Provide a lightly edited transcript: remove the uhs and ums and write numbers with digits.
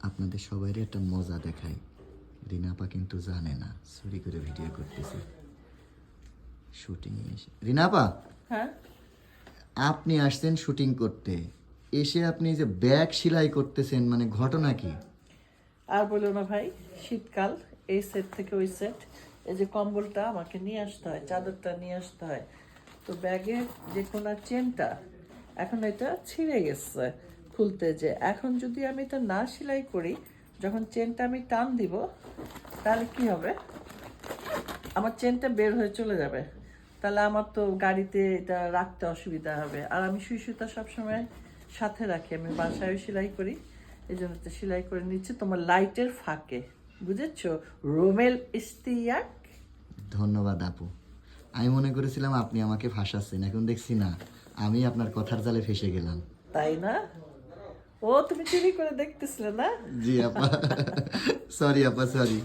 আপনাদের সবাইরই একটা মজা দেখাই। রিনা আপা কিন্তু জানে না চুরি করে ভিডিও করতেছি শুটিং এসে। রিনা আপা, হ্যাঁ, আপনি আসছেন শুটিং করতে, এসে আপনি যে ব্যাগ সেলাই করতেছেন, মানে ঘটনা কি? আর বলো না ভাই, শীতকাল, এই সেট থেকে ওই সেট, এই যে কম্বলটা আমাকে নিয়ে আসতে হয়, চাদরটা নিয়ে আসতে হয়। তো ব্যাগের যে কোনার চেনটা এখন এটা ছিঁড়ে গেছে খুলতে, যে এখন যদি আমি এটা না সেলাই করি, যখন চেনটা আমি টান দিব, তাহলে কি হবে? আমার চেনটা বের হয়ে চলে যাবে। তাহলে আমার তো গাড়িতে এটা রাখতে অসুবিধা হবে। আর আমি সুই সুতা সবসময় সাথে রাখি, আমি বাসায় সেলাই করি, এই জন্য তো সেলাই করে নিচ্ছি তোমার লাইটের ফাঁকে, বুঝেছো? রোমেল ইস্তিয়াক। ধন্যবাদ আপু। আমি মনে করেছিলাম আপনি আমাকে ফাঁসাচ্ছেন, এখন দেখছি না, আমি আপনার কথার জালে ফেসে গেলাম। তাই না? ও, তুমি চুরি করে দেখতেছিলে না? জি আপা, সরি আপা, সরি।